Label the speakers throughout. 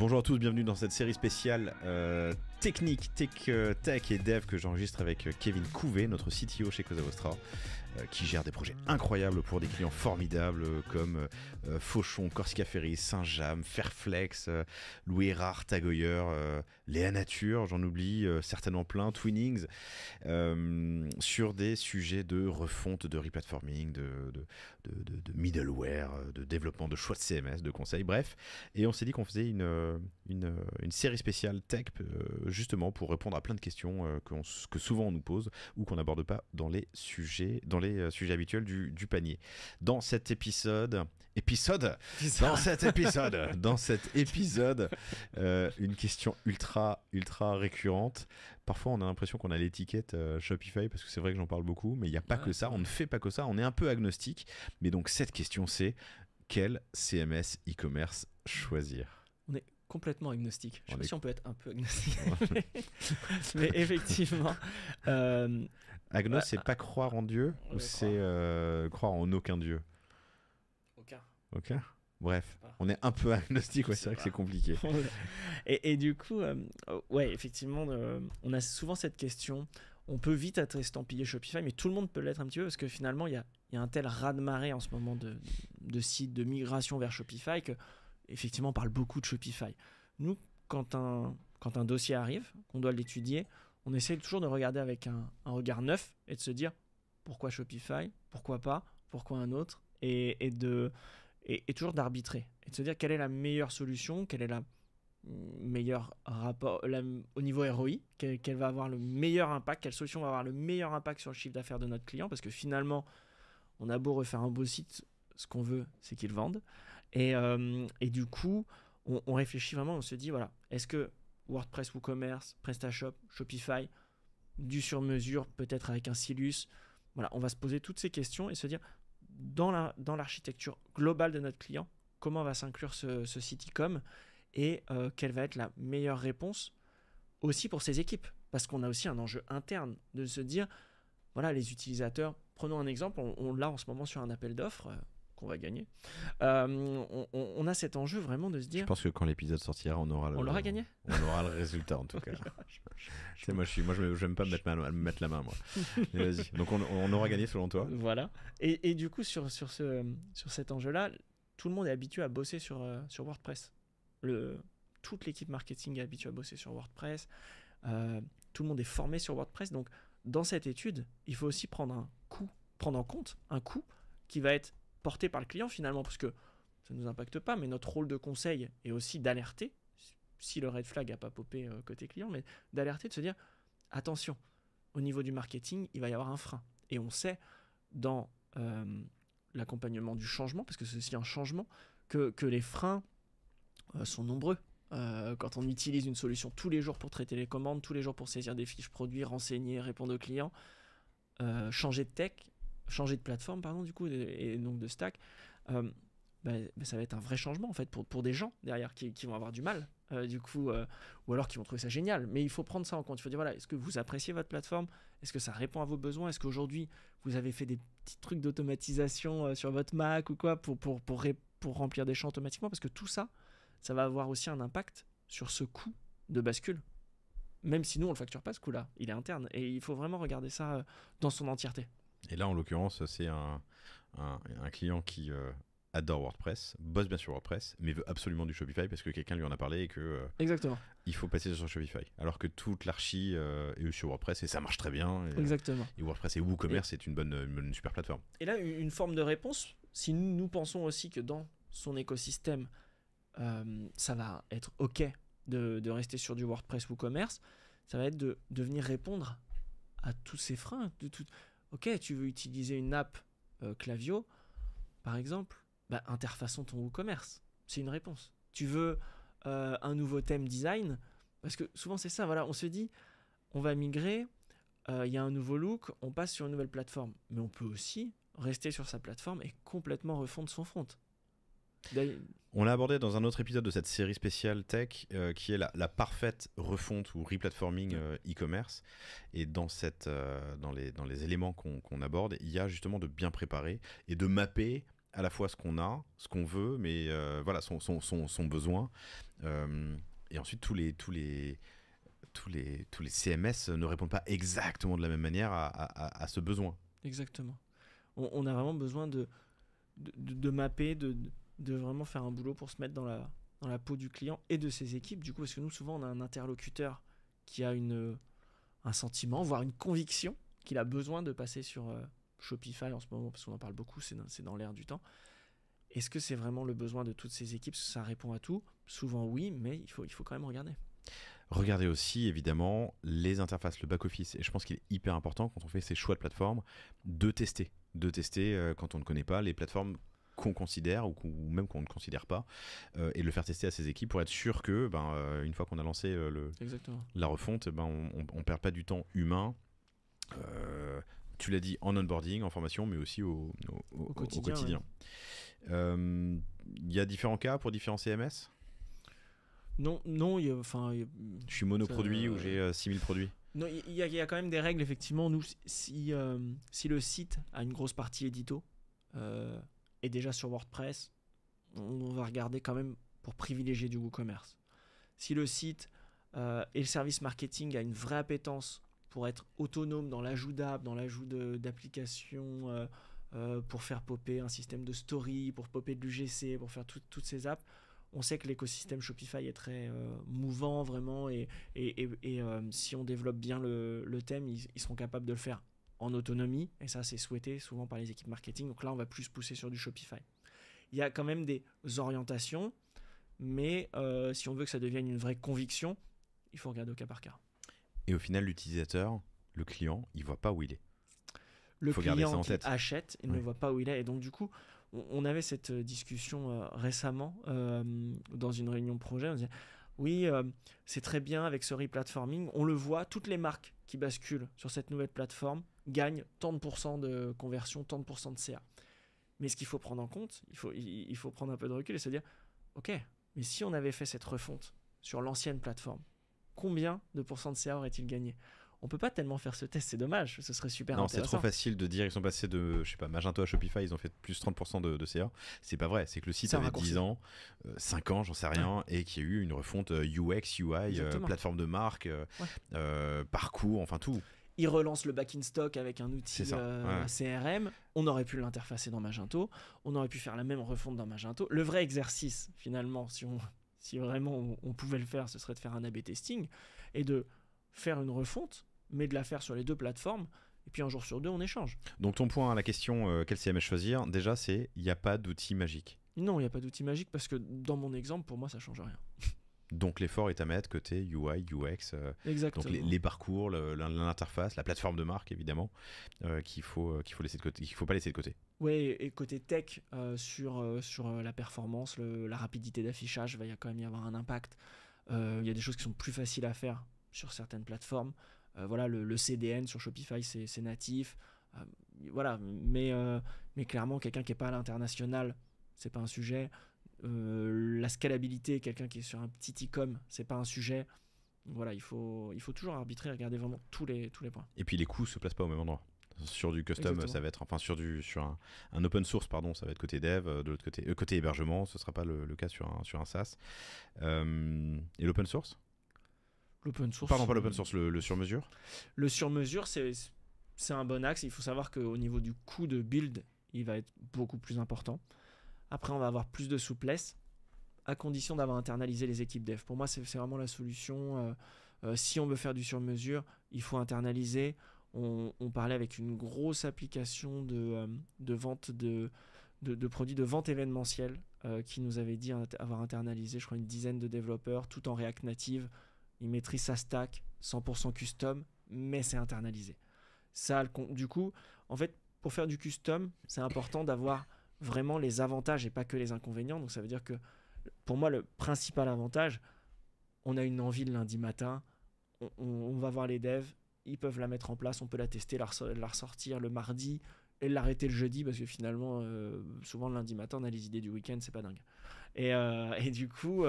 Speaker 1: Bonjour à tous, bienvenue dans cette série spéciale technique, tech et dev que j'enregistre avec Kevin Couvet, notre CTO chez Cosa Vostra, qui gère des projets incroyables pour des clients formidables comme Fauchon, Corsica Ferry, Saint-James, Fairflex, Louis Erard, Tag Heuer, Léa Nature, j'en oublie certainement plein, Twinnings, sur des sujets de refonte, de replatforming, de middleware, de développement, de choix de CMS, de conseils, bref. Et on s'est dit qu'on faisait une série spéciale tech justement pour répondre à plein de questions que souvent on nous pose ou qu'on n'aborde pas dans les sujets habituels du panier. Dans cet épisode, une question ultra récurrente. Parfois on a l'impression qu'on a l'étiquette Shopify parce que c'est vrai que j'en parle beaucoup, mais il n'y a pas que ça, on ne fait pas que ça, on est un peu agnostique. Mais donc cette question c'est: quel CMS e-commerce choisir?
Speaker 2: On est complètement agnostique. Je sais pas si on peut être un peu agnostique. mais effectivement.
Speaker 1: Agnos, c'est pas croire en Dieu ou c'est croire en aucun Dieu? Aucun. Bref, on est un peu agnostique, ouais, c'est vrai que c'est compliqué.
Speaker 2: et du coup, ouais, effectivement, on a souvent cette question. On peut vite être estampillé Shopify, mais tout le monde peut l'être un petit peu parce que finalement, il y a un tel raz-de-marée en ce moment de sites de migration vers Shopify que effectivement, on parle beaucoup de Shopify. Nous, quand un dossier arrive, qu'on doit l'étudier, on essaie toujours de regarder avec un regard neuf et de se dire pourquoi Shopify, pourquoi pas, pourquoi un autre, et toujours d'arbitrer et de se dire quelle est la meilleure solution, quel est la meilleur rapport au niveau ROI, quel va avoir le meilleur impact, quelle solution va avoir le meilleur impact sur le chiffre d'affaires de notre client, parce que finalement, on a beau refaire un beau site, ce qu'on veut, c'est qu'ils vendent. Et du coup, on réfléchit vraiment, on se dit, voilà, est-ce que WordPress, WooCommerce, PrestaShop, Shopify, du sur-mesure, peut-être avec un Silus, voilà, on va se poser toutes ces questions et se dire, dans l'architecture globale de notre client, comment va s'inclure ce site e-com et quelle va être la meilleure réponse aussi pour ses équipes. Parce qu'on a aussi un enjeu interne de se dire, voilà, les utilisateurs, prenons un exemple, on l'a en ce moment sur un appel d'offres qu'on va gagner. On a cet enjeu vraiment de se dire...
Speaker 1: Je pense que quand l'épisode sortira, on l'aura
Speaker 2: gagné.
Speaker 1: On aura le résultat en tout cas. Moi, je n'aime pas me mettre la main, moi. Vas-y. Donc on aura gagné selon toi.
Speaker 2: Voilà. Et du coup, sur cet enjeu-là, tout le monde est habitué à bosser sur WordPress. Toute l'équipe marketing est habituée à bosser sur WordPress. Tout le monde est formé sur WordPress. Donc, dans cette étude, il faut aussi prendre en compte un coût qui va être porté par le client finalement, parce que ça ne nous impacte pas, mais notre rôle de conseil est aussi d'alerter, si le red flag n'a pas popé côté client, mais d'alerter, de se dire, attention, au niveau du marketing, il va y avoir un frein. Et on sait, dans l'accompagnement du changement, parce que c'est aussi un changement, que les freins sont nombreux. Quand on utilise une solution tous les jours pour traiter les commandes, tous les jours pour saisir des fiches produits, renseigner, répondre aux clients, changer de plateforme, pardon, du coup, et donc de stack, ça va être un vrai changement en fait pour des gens derrière qui vont avoir du mal, du coup, ou alors qui vont trouver ça génial. Mais il faut prendre ça en compte. Il faut dire, voilà, est-ce que vous appréciez votre plateforme? Est-ce que ça répond à vos besoins? Est-ce qu'aujourd'hui, vous avez fait des petits trucs d'automatisation sur votre Mac ou quoi pour remplir des champs automatiquement? Parce que tout ça, ça va avoir aussi un impact sur ce coût de bascule. Même si nous, on ne le facture pas, ce coût-là, il est interne. Et il faut vraiment regarder ça dans son entièreté.
Speaker 1: Et là, en l'occurrence, c'est un client qui adore WordPress, bosse bien sur WordPress, mais veut absolument du Shopify parce que quelqu'un lui en a parlé et que
Speaker 2: Exactement.
Speaker 1: Il faut passer sur Shopify. Alors que toute l'archi est sur WordPress et ça marche très bien.
Speaker 2: Exactement.
Speaker 1: Et WordPress et WooCommerce, c'est une super plateforme.
Speaker 2: Et là, une forme de réponse, si nous pensons aussi que dans son écosystème, ça va être OK de rester sur du WordPress WooCommerce, ça va être de venir répondre à tous ces freins. OK, tu veux utiliser une app Klaviyo, par exemple, interfaçons ton WooCommerce. C'est une réponse. Tu veux un nouveau thème design, parce que souvent c'est ça, voilà, on se dit, on va migrer, il y a un nouveau look, on passe sur une nouvelle plateforme. Mais on peut aussi rester sur sa plateforme et complètement refondre son front.
Speaker 1: On l'a abordé dans un autre épisode de cette série spéciale tech qui est la parfaite refonte ou replatforming e-commerce. Et dans les éléments qu'on aborde, il y a justement de bien préparer et de mapper à la fois ce qu'on a, ce qu'on veut, mais voilà, son besoin. Et ensuite, tous les CMS ne répondent pas exactement de la même manière à ce besoin.
Speaker 2: Exactement. On a vraiment besoin de mapper, de vraiment faire un boulot pour se mettre dans la peau du client et de ses équipes. Du coup, parce que nous, souvent, on a un interlocuteur qui a un sentiment, voire une conviction qu'il a besoin de passer sur Shopify en ce moment, parce qu'on en parle beaucoup, c'est dans l'air du temps. Est-ce que c'est vraiment le besoin de toutes ces équipes? Ça répond à tout. Souvent oui, mais il faut quand même regarder.
Speaker 1: Regardez aussi évidemment les interfaces, le back-office. Et je pense qu'il est hyper important quand on fait ces choix de plateforme de tester quand on ne connaît pas les plateformes qu'on considère ou même qu'on ne considère pas, et le faire tester à ses équipes pour être sûr que une fois qu'on a lancé la refonte, on ne perd pas du temps humain. Tu l'as dit, en onboarding, en formation, mais aussi au quotidien. Il y a différents cas pour différents CMS?
Speaker 2: Non, je
Speaker 1: suis monoproduit ou j'ai 6000 produits?
Speaker 2: Non, il y a quand même des règles, effectivement. Nous, si le site a une grosse partie édito et déjà sur WordPress, on va regarder quand même pour privilégier du WooCommerce. Si le site et le service marketing a une vraie appétence pour être autonome dans l'ajout d'app, dans l'ajout d'applications, pour faire popper un système de story, pour popper de l'UGC, pour faire toutes ces apps, on sait que l'écosystème Shopify est très mouvant vraiment, et si on développe bien le thème, ils seront capables de le faire en autonomie, et ça c'est souhaité souvent par les équipes marketing. Donc là on va plus pousser sur du Shopify. Il y a quand même des orientations, mais si on veut que ça devienne une vraie conviction, il faut regarder au cas par cas.
Speaker 1: Et au final, l'utilisateur, le client, il voit pas où il est.
Speaker 2: Le client qui achète, il ne voit pas où il est. Et donc du coup, on avait cette discussion récemment dans une réunion projet. On disait, oui, c'est très bien avec ce replatforming. On le voit, toutes les marques qui basculent sur cette nouvelle plateforme gagnent tant de pourcents de conversion, tant de pourcents de CA. Mais ce qu'il faut prendre en compte, il faut prendre un peu de recul et se dire, ok, mais si on avait fait cette refonte sur l'ancienne plateforme, combien de pourcents de CA aurait-il gagné? On peut pas tellement faire ce test, c'est dommage, ce serait super intéressant.
Speaker 1: Non, c'est trop facile de dire ils sont passés de, je sais pas, Magento à Shopify, ils ont fait plus 30% de CA. C'est pas vrai, c'est que le site avait 10 ans, 5 ans, j'en sais rien, et qu'il y a eu une refonte UX, UI, plateforme de marque, parcours, enfin tout.
Speaker 2: Ils relancent le back in stock avec un outil CRM. On aurait pu l'interfacer dans Magento, on aurait pu faire la même refonte dans Magento. Le vrai exercice, finalement, si vraiment on pouvait le faire, ce serait de faire un A/B testing et de faire une refonte, mais de la faire sur les deux plateformes, et puis un jour sur deux, on échange.
Speaker 1: Donc ton point à la question, quel CMS choisir, déjà c'est, il n'y a pas d'outil magique.
Speaker 2: Non, il n'y a pas d'outil magique, parce que dans mon exemple, pour moi, ça ne change rien.
Speaker 1: Donc l'effort est à mettre côté UI, UX,
Speaker 2: Exactement.
Speaker 1: donc les parcours, l'interface, la plateforme de marque évidemment, qu'il faut laisser de côté, qu'il faut pas laisser de côté.
Speaker 2: Oui, et côté tech, sur la performance, la rapidité d'affichage, il va quand même y avoir un impact. Il y a des choses qui sont plus faciles à faire sur certaines plateformes. Voilà, le CDN sur Shopify, c'est natif. Voilà, mais clairement, quelqu'un qui n'est pas à l'international, c'est pas un sujet. La scalabilité, quelqu'un qui est sur un petit e-com, c'est pas un sujet. Voilà, il faut toujours arbitrer, regarder vraiment tous les points.
Speaker 1: Et puis les coûts se placent pas au même endroit. Sur du custom, exactement. Ça va être, enfin sur un open source, pardon, ça va être côté dev, de l'autre côté hébergement, ce sera pas le cas sur un SaaS. Et l'open source?
Speaker 2: L'open source.
Speaker 1: Pardon, pas l'open source, le sur-mesure.
Speaker 2: Le sur-mesure, c'est un bon axe. Il faut savoir qu'au niveau du coût de build, il va être beaucoup plus important. Après, on va avoir plus de souplesse, à condition d'avoir internalisé les équipes dev. Pour moi, c'est vraiment la solution. Si on veut faire du sur-mesure, il faut internaliser. On parlait avec une grosse application de vente de produits de vente événementielle qui nous avait dit avoir internalisé, je crois, une dizaine de développeurs, tout en React Native. Ils maîtrisent sa stack, 100% custom, mais c'est internalisé. Ça, du coup, en fait, pour faire du custom, c'est important d'avoir vraiment les avantages et pas que les inconvénients. Donc ça veut dire que, pour moi, le principal avantage, on a une envie le lundi matin, on va voir les devs, ils peuvent la mettre en place, on peut la tester, la ressortir le mardi et l'arrêter le jeudi, parce que finalement, souvent le lundi matin, on a les idées du week-end, c'est pas dingue. Et du coup,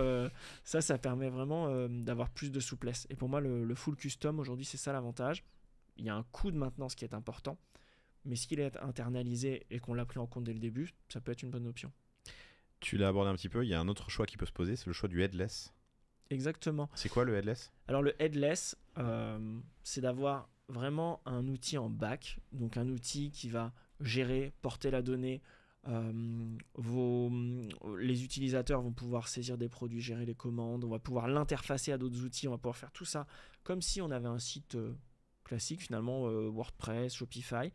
Speaker 2: ça permet vraiment d'avoir plus de souplesse. Et pour moi, le full custom, aujourd'hui, c'est ça l'avantage. Il y a un coût de maintenance qui est important, mais s'il est internalisé et qu'on l'a pris en compte dès le début, ça peut être une bonne option.
Speaker 1: Tu l'as abordé un petit peu, il y a un autre choix qui peut se poser, c'est le choix du headless.
Speaker 2: Exactement.
Speaker 1: C'est quoi le headless?
Speaker 2: Alors le headless, c'est d'avoir vraiment un outil en back, donc un outil qui va gérer, porter la donnée. Les utilisateurs vont pouvoir saisir des produits, gérer les commandes, on va pouvoir l'interfacer à d'autres outils, on va pouvoir faire tout ça comme si on avait un site classique finalement, WordPress, Shopify,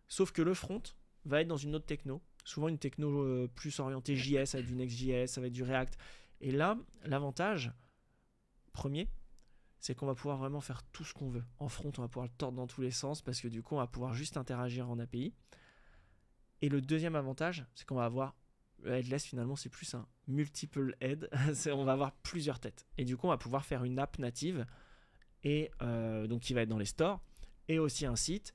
Speaker 2: sauf que le front va être dans une autre techno, souvent une techno plus orientée JS, avec du Next.js, avec du React. Et là, l'avantage premier, c'est qu'on va pouvoir vraiment faire tout ce qu'on veut. En front, on va pouvoir le tordre dans tous les sens parce que du coup, on va pouvoir juste interagir en API. Et le deuxième avantage, c'est qu'on va avoir le headless, finalement, c'est plus un multiple head. On va avoir plusieurs têtes. Et du coup, on va pouvoir faire une app native et donc qui va être dans les stores et aussi un site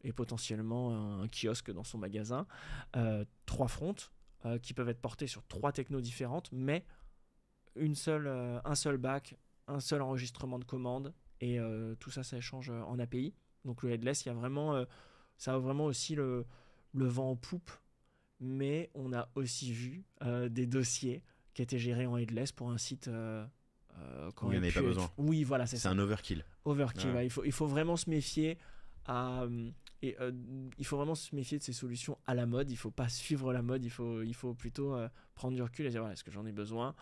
Speaker 2: et potentiellement un kiosque dans son magasin. 3 fronts qui peuvent être portés sur 3 technos différentes, mais un seul back, un seul enregistrement de commande et tout ça, ça échange en API. Donc le headless, il y a vraiment, ça a vraiment aussi le vent en poupe, mais on a aussi vu des dossiers qui étaient gérés en headless pour un site
Speaker 1: où il n'y en avait pas besoin.
Speaker 2: Oui, voilà, c'est ça.
Speaker 1: C'est un overkill.
Speaker 2: Overkill, ouais. Il faut vraiment se méfier il faut vraiment se méfier de ces solutions à la mode. Il ne faut pas suivre la mode, il faut plutôt prendre du recul et dire voilà, est-ce que j'en ai besoin?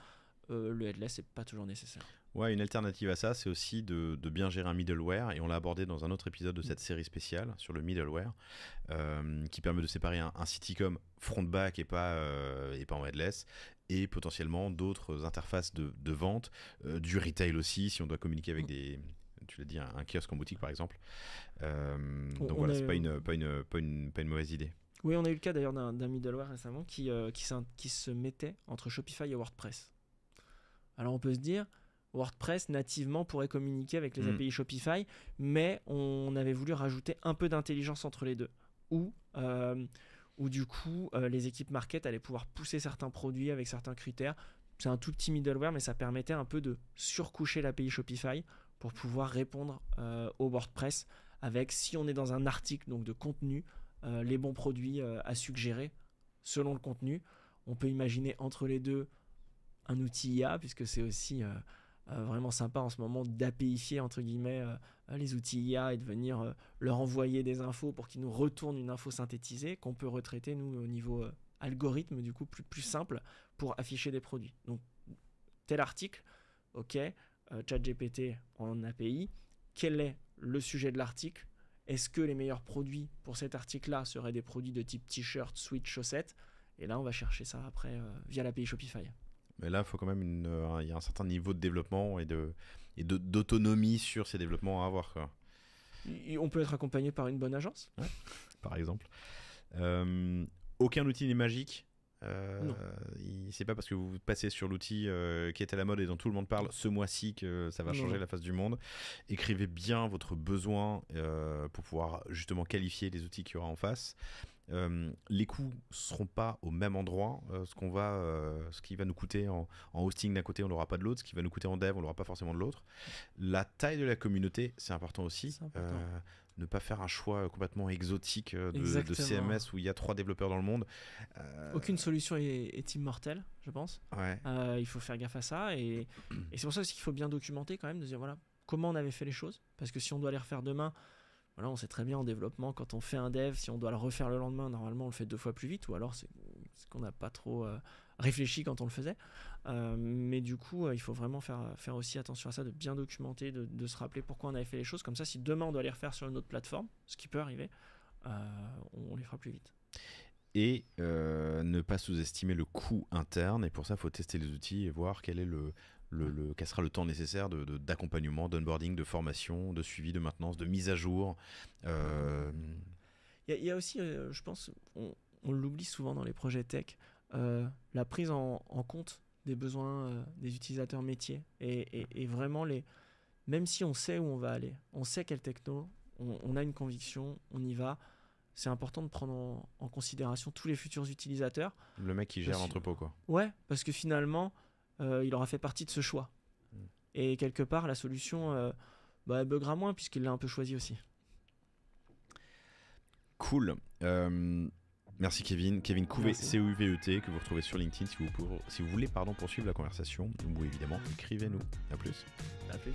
Speaker 2: Le headless, c'est pas toujours nécessaire.
Speaker 1: Ouais, une alternative à ça, c'est aussi de bien gérer un middleware, et on l'a abordé dans un autre épisode de cette série spéciale sur le middleware, qui permet de séparer un site e-com front-back et pas en headless, et potentiellement d'autres interfaces de vente, du retail aussi, si on doit communiquer avec tu l'as dit, un kiosque en boutique par exemple. Donc voilà, c'est pas une mauvaise idée.
Speaker 2: Oui, on a eu le cas d'ailleurs d'un middleware récemment qui se mettait entre Shopify et WordPress. Alors on peut se dire, WordPress nativement pourrait communiquer avec les API Shopify, mais on avait voulu rajouter un peu d'intelligence entre les deux. Ou du coup, les équipes market allaient pouvoir pousser certains produits avec certains critères. C'est un tout petit middleware, mais ça permettait un peu de surcoucher l'API Shopify pour pouvoir répondre au WordPress avec, si on est dans un article donc de contenu, les bons produits à suggérer selon le contenu. On peut imaginer entre les deux un outil IA, puisque c'est aussi vraiment sympa en ce moment d'APIfier entre guillemets les outils IA et de venir leur envoyer des infos pour qu'ils nous retournent une info synthétisée qu'on peut retraiter nous au niveau algorithme, du coup plus simple pour afficher des produits. Donc tel article, ok, ChatGPT en API, quel est le sujet de l'article? Est-ce que les meilleurs produits pour cet article-là seraient des produits de type t-shirt, sweat, chaussettes? Et là on va chercher ça après via l'API Shopify.
Speaker 1: Mais là, il faut quand même il y a un certain niveau de développement et d'autonomie sur ces développements à avoir, quoi.
Speaker 2: On peut être accompagné par une bonne agence,
Speaker 1: ouais, par exemple. Aucun outil n'est magique. C'est pas parce que vous passez sur l'outil qui est à la mode et dont tout le monde parle ce mois-ci que ça va changer la face du monde. Écrivez bien votre besoin pour pouvoir justement qualifier les outils qu'il y aura en face. Les coûts seront pas au même endroit. Ce qui va nous coûter en hosting d'un côté, on l'aura pas de l'autre. Ce qui va nous coûter en dev, on l'aura pas forcément de l'autre. La taille de la communauté, c'est important aussi. C'est important. Ne pas faire un choix complètement exotique de CMS où il y a 3 développeurs dans le monde.
Speaker 2: Aucune solution est immortelle, je pense.
Speaker 1: Ouais.
Speaker 2: Il faut faire gaffe à ça. Et c'est pour ça aussi qu'il faut bien documenter quand même, de dire voilà, comment on avait fait les choses. Parce que si on doit les refaire demain, voilà, on sait très bien en développement, quand on fait un dev, si on doit le refaire le lendemain, normalement on le fait 2 fois plus vite, ou alors c'est qu'on n'a pas trop réfléchi quand on le faisait. Mais du coup, il faut vraiment faire aussi attention à ça, de bien documenter, de se rappeler pourquoi on avait fait les choses. Comme ça, si demain on doit les refaire sur une autre plateforme, ce qui peut arriver, on les fera plus vite.
Speaker 1: Et ne pas sous-estimer le coût interne. Et pour ça, il faut tester les outils et voir quel est quel sera le temps nécessaire d'accompagnement, d'onboarding, de formation, de suivi, de maintenance, de mise à jour.
Speaker 2: Il y a aussi, je pense, on l'oublie souvent dans les projets tech, la prise en compte des besoins des utilisateurs métiers. Et vraiment, même si on sait où on va aller, on sait quelle techno, on a une conviction, on y va. C'est important de prendre en considération tous les futurs utilisateurs.
Speaker 1: Le mec qui gère l'entrepôt, quoi.
Speaker 2: Ouais, parce que finalement, il aura fait partie de ce choix. Et quelque part, la solution elle buggera moins puisqu'il l'a un peu choisi aussi.
Speaker 1: Cool. Merci Kevin Couvet,
Speaker 2: Merci.
Speaker 1: C-O-U-V-E-T, que vous retrouvez sur LinkedIn si vous voulez poursuivre la conversation, ou évidemment écrivez-nous. À plus.
Speaker 2: À plus.